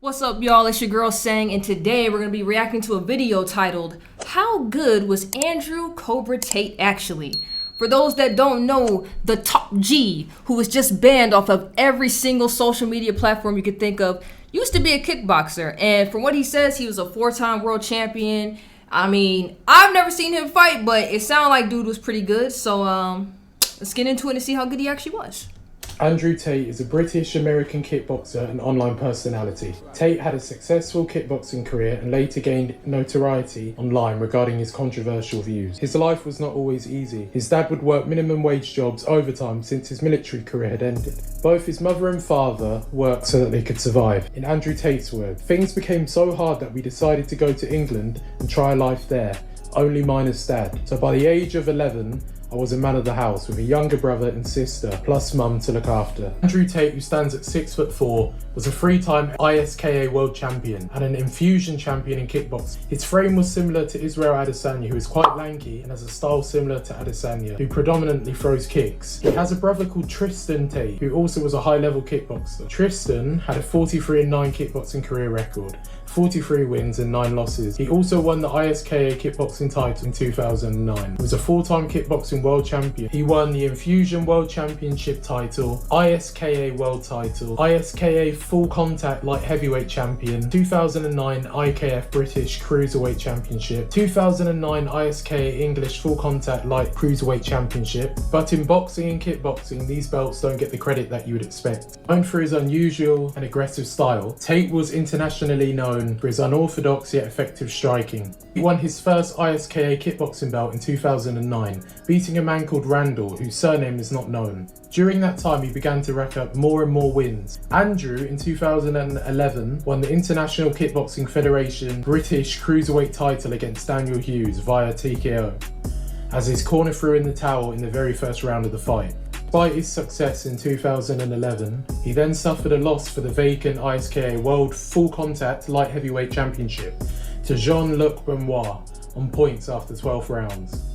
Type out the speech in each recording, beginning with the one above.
What's up, y'all? It's your girl Sang, and today we're going to be reacting to a video titled, How Good Was Andrew Cobra Tate Actually? For those that don't know, the top G, who was just banned off of every single social media platform you could think of, used to be a kickboxer, and from what he says, he was a 4-time world champion. I mean, I've never seen him fight, but it sounded like dude was pretty good, so let's get into it and see how good he actually was. Andrew Tate is a British-American kickboxer and online personality. Tate had a successful kickboxing career and later gained notoriety online regarding his controversial views. His life was not always easy. His dad would work minimum wage jobs overtime since his military career had ended. Both his mother and father worked so that they could survive. In Andrew Tate's words, things became so hard that we decided to go to England and try life there, only minus dad. So by the age of 11, I was a man of the house with a younger brother and sister, plus mum to look after. Andrew Tate, who stands at 6'4", was a 3-time ISKA world champion and an infusion champion in kickboxing. His frame was similar to Israel Adesanya, who is quite lanky and has a style similar to Adesanya, who predominantly throws kicks. He has a brother called Tristan Tate, who also was a high-level kickboxer. Tristan had a 43-9 kickboxing career record, 43 wins and 9 losses. He also won the ISKA kickboxing title in 2009. He was a 4-time kickboxing world champion. He won the Infusion World Championship title, ISKA World title, ISKA Full Contact Light Heavyweight Champion, 2009 IKF British Cruiserweight Championship, 2009 ISKA English Full Contact Light Cruiserweight Championship. But in boxing and kickboxing, these belts don't get the credit that you would expect. Known for his unusual and aggressive style, Tate was internationally known for his unorthodox yet effective striking. He won his first ISKA kickboxing belt in 2009, beating a man called Randall, whose surname is not known. During that time, he began to rack up more and more wins. Andrew, in 2011, won the International Kickboxing Federation British Cruiserweight title against Daniel Hughes via TKO, as his corner threw in the towel in the very first round of the fight. Despite his success in 2011, he then suffered a loss for the vacant ISKA World Full Contact Light Heavyweight Championship to Jean-Luc Benoit on points after 12 rounds.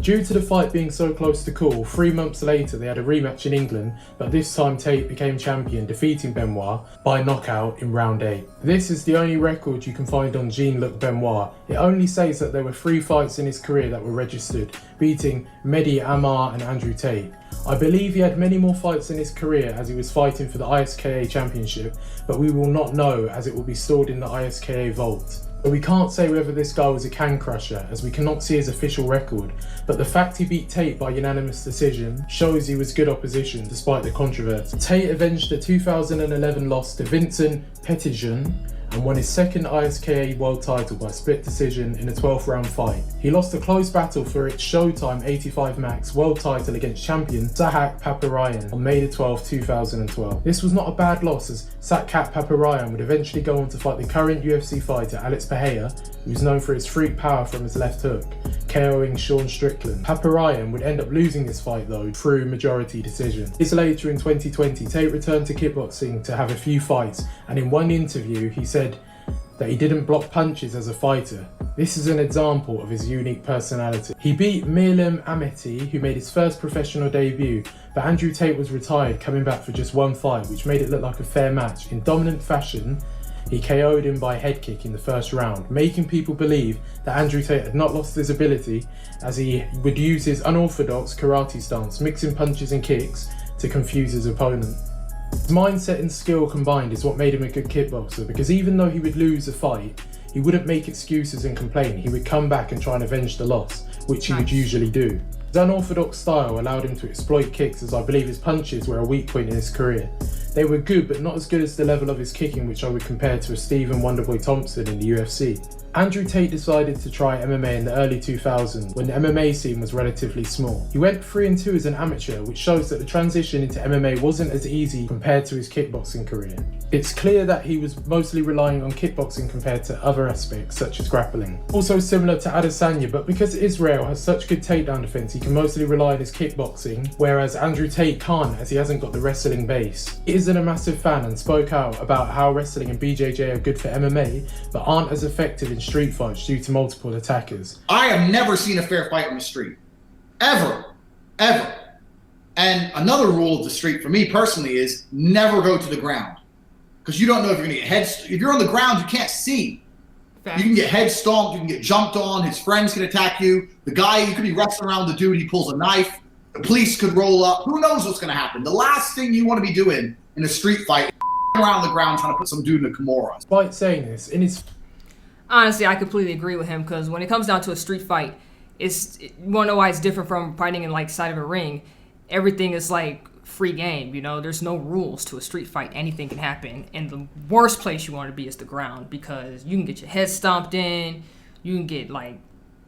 Due to the fight being so close to call, 3 months later they had a rematch in England, but this time Tate became champion, defeating Benoit by knockout in round 8. This is the only record you can find on Jean-Luc Benoit. It only says that there were 3 fights in his career that were registered, beating Mehdi Amar and Andrew Tate. I believe he had many more fights in his career as he was fighting for the ISKA championship, but we will not know as it will be stored in the ISKA vault. But we can't say whether this guy was a can crusher, as we cannot see his official record, but the fact he beat Tate by unanimous decision shows he was good opposition despite the controversy. Tate avenged the 2011 loss to Vincent Petitjean and won his second ISKA world title by split decision in a 12th round fight. He lost a close battle for its Showtime 85 Max world title against champion Sahak Paparayan on May 12, 2012. This was not a bad loss, as Sahak Paparayan would eventually go on to fight the current UFC fighter Alex Pereira, who is known for his freak power from his left hook, KOing Sean Strickland. Paparayan would end up losing this fight though through majority decision. Years later in 2020, Tate returned to kickboxing to have a few fights, and in one interview he said that he didn't block punches as a fighter. This is an example of his unique personality. He beat Mirlim Ameti, who made his first professional debut, but Andrew Tate was retired, coming back for just one fight, which made it look like a fair match. In dominant fashion, he KO'd him by head kick in the first round, making people believe that Andrew Tate had not lost his ability, as he would use his unorthodox karate stance, mixing punches and kicks to confuse his opponent. His mindset and skill combined is what made him a good kickboxer, because even though he would lose a fight, he wouldn't make excuses and complain. He would come back and try and avenge the loss, which he would usually do. His unorthodox style allowed him to exploit kicks, as I believe his punches were a weak point in his career. They were good, but not as good as the level of his kicking, which I would compare to a Stephen Wonderboy Thompson in the UFC. Andrew Tate decided to try MMA in the early 2000s, when the MMA scene was relatively small. He went 3-2 as an amateur, which shows that the transition into MMA wasn't as easy compared to his kickboxing career. It's clear that he was mostly relying on kickboxing compared to other aspects, such as grappling. Also similar to Adesanya, but because Israel has such good takedown defense, he can mostly rely on his kickboxing, whereas Andrew Tate can't, as he hasn't got the wrestling base. He isn't a massive fan and spoke out about how wrestling and BJJ are good for MMA, but aren't as effective in street fights due to multiple attackers. I have never seen a fair fight in the street. Ever. And another rule of the street for me personally is never go to the ground. because you don't know if you're gonna get if you're on the ground, you can't see. Facts. You can get head stomped, you can get jumped on, his friends can attack you. The guy, you could be wrestling around the dude, he pulls a knife. The police could roll up. Who knows what's gonna happen? The last thing you want to be doing in a street fight is around the ground trying to put some dude in a Kimura. Despite saying this, in his Honestly, I completely agree with him, because when it comes down to a street fight, you want to know why it's different from fighting in like side of a ring. Everything is like free game, you know. There's no rules to a street fight. Anything can happen, and the worst place you want to be is the ground, because you can get your head stomped in, you can get like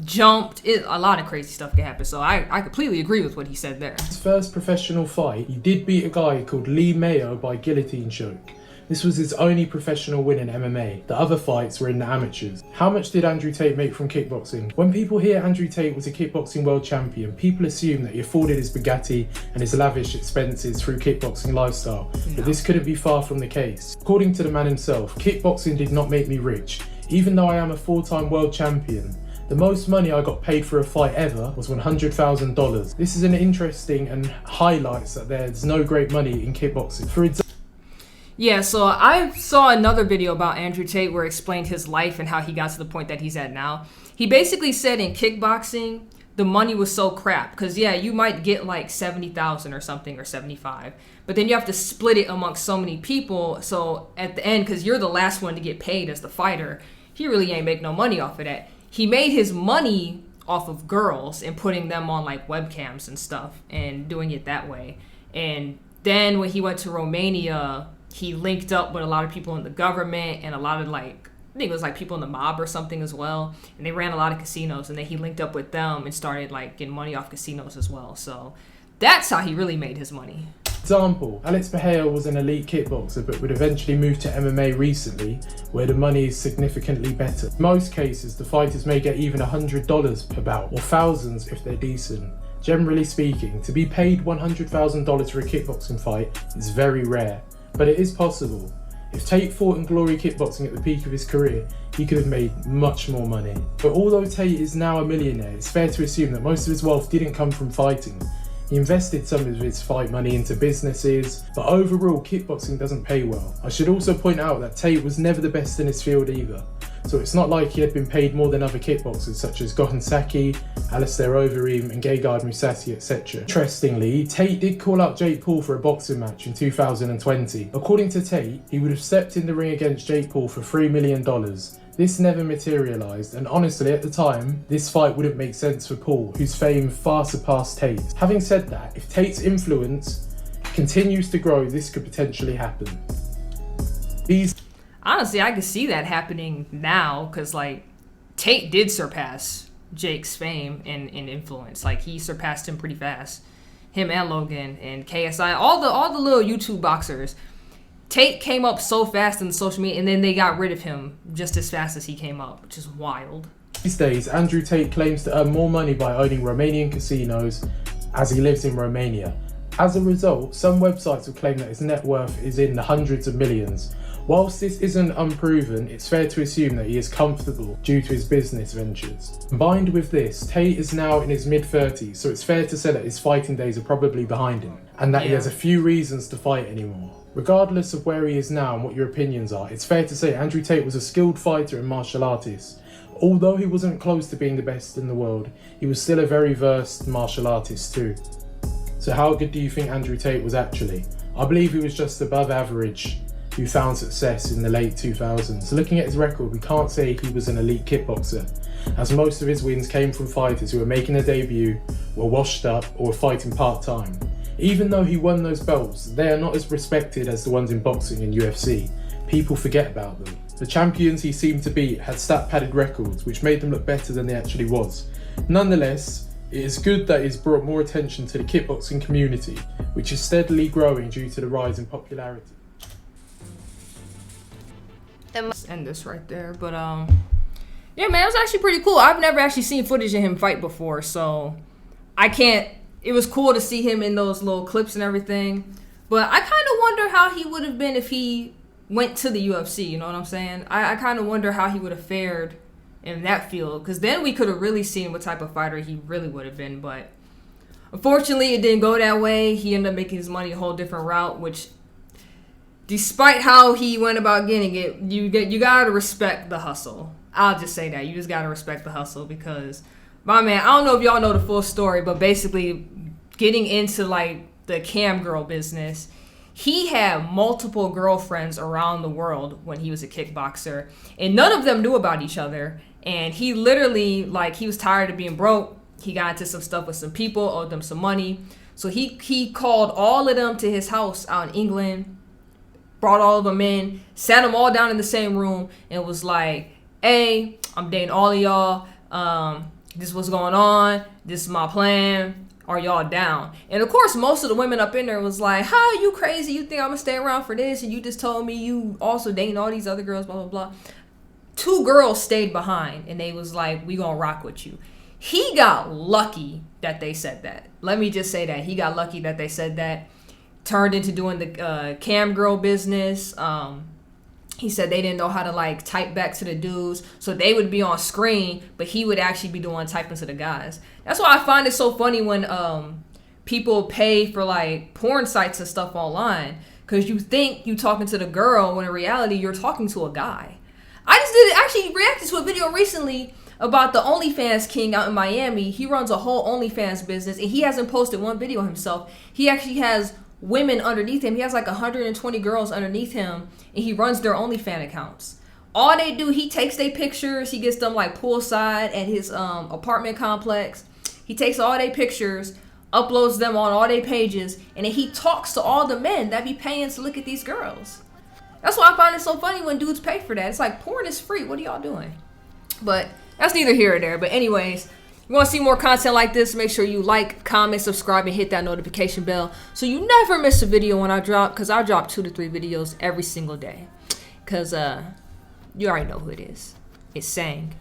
jumped. A lot of crazy stuff can happen. So I completely agree with what he said there. his first professional fight, he did beat a guy called Lee Mayo by guillotine choke. This was his only professional win in MMA. The other fights were in the amateurs. How much did Andrew Tate make from kickboxing? When people hear Andrew Tate was a kickboxing world champion, people assume that he afforded his Bugatti and his lavish expenses through kickboxing lifestyle. But this couldn't be far from the case. According to the man himself, kickboxing did not make me rich. Even though I am a 4-time world champion, the most money I got paid for a fight ever was $100,000. This is an interesting and highlights that there's no great money in kickboxing. For example, Yeah, so I saw another video about Andrew Tate where it explained his life and how he got to the point that he's at now. He basically said in kickboxing, the money was so crap. Because, yeah, you might get like 70,000 or something, or 75. But then you have to split it amongst so many people. So at the end, because you're the last one to get paid as the fighter, he really ain't make no money off of that. He made his money off of girls and putting them on like webcams and stuff and doing it that way. And then when he went to Romania, he linked up with a lot of people in the government and a lot of like, I think it was like people in the mob or something as well. And they ran a lot of casinos, and then he linked up with them and started like getting money off casinos as well. So that's how he really made his money. Example, Alex Pereira was an elite kickboxer but would eventually move to MMA recently, where the money is significantly better. In most cases, the fighters may get even $100 per bout, or thousands if they're decent. Generally speaking, to be paid $100,000 for a kickboxing fight is very rare, but it is possible. If Tate fought in Glory Kickboxing at the peak of his career, he could have made much more money. But although Tate is now a millionaire, it's fair to assume that most of his wealth didn't come from fighting. He invested some of his fight money into businesses, but overall kickboxing doesn't pay well. I should also point out that Tate was never the best in his field either, so it's not like he had been paid more than other kickboxers such as Gohan Saki, Alistair Overeem and Gegard Mousasi, etc. Interestingly, Tate did call up Jake Paul for a boxing match in 2020. According to Tate, he would have stepped in the ring against Jake Paul for $3 million. This never materialised, and honestly at the time, this fight wouldn't make sense for Paul, whose fame far surpassed Tate. Having said that, if Tate's influence continues to grow, this could potentially happen. Honestly, I could see that happening now, because like Tate did surpass Jake's fame and influence. Like he surpassed him pretty fast. Him and Logan and KSI, all the little YouTube boxers. Tate came up so fast in social media, and then they got rid of him just as fast as he came up, which is wild. These days, Andrew Tate claims to earn more money by owning Romanian casinos as he lives in Romania. As a result, some websites will claim that his net worth is in the hundreds of millions. Whilst this isn't unproven, it's fair to assume that he is comfortable due to his business ventures. Combined with this, Tate is now in his mid-30s, so it's fair to say that his fighting days are probably behind him, and that he has a few reasons to fight anymore. Regardless of where he is now and what your opinions are, it's fair to say Andrew Tate was a skilled fighter and martial artist. Although he wasn't close to being the best in the world, he was still a very versed martial artist too. So how good do you think Andrew Tate was actually? I believe he was just above average, who found success in the late 2000s. Looking at his record, we can't say he was an elite kickboxer, as most of his wins came from fighters who were making their debut, were washed up, or were fighting part-time. Even though he won those belts, they are not as respected as the ones in boxing and UFC. People forget about them. The champions he seemed to beat had stat-padded records, which made them look better than they actually was. Nonetheless, it is good that he's brought more attention to the kickboxing community, which is steadily growing due to the rise in popularity. Let's end this right there, but yeah, man, it was actually pretty cool. I've never actually seen footage of him fight before, so I can't. It was cool to see him in those little clips and everything, but I kind of wonder how he would have been if he went to the UFC, you know what I'm saying? I kind of wonder how he would have fared in that field, because then we could have really seen what type of fighter he really would have been, but unfortunately it didn't go that way. He ended up making his money a whole different route, which despite how he went about getting it, you gotta respect the hustle. I'll just say that. You just gotta respect the hustle because, my man, I don't know if y'all know the full story, but basically getting into like the cam girl business, he had multiple girlfriends around the world when he was a kickboxer, and none of them knew about each other. And he literally, like, he was tired of being broke. He got into some stuff with some people, owed them some money. So he called all of them to his house out in England, brought all of them in, sat them all down in the same room, and was like, hey, I'm dating all of y'all. This is what's going on. This is my plan. Are y'all down? And of course, most of the women up in there was like, "How you crazy? You think I'm gonna stay around for this? And you just told me you also dating all these other girls, blah blah blah." 2 girls stayed behind, and they was like, "We gonna rock with you." He got lucky that they said that. Let me just say that he got lucky that they said that. Turned into doing the cam girl business. He said they didn't know how to like type back to the dudes, so they would be on screen, but he would actually be doing typing to the guys. That's why I find it so funny when people pay for like porn sites and stuff online, because you think you talking to the girl when in reality you're talking to a guy. I just actually reacted to a video recently about the OnlyFans king out in Miami. He runs a whole OnlyFans business, and he hasn't posted one video himself. He actually has women underneath him. He has like 120 girls underneath him, and he runs their OnlyFans accounts. All they do, he takes their pictures, he gets them like poolside at his apartment complex. He takes all their pictures, uploads them on all their pages, and then he talks to all the men that be paying to look at these girls. That's why I find it so funny when dudes pay for that. It's like, porn is free. What are y'all doing? But that's neither here or there. But anyways, you want to see more content like this, make sure you like, comment, subscribe, and hit that notification bell so you never miss a video when I drop, because I drop 2 to 3 videos every single day. Because you already know who it is. It's Sang.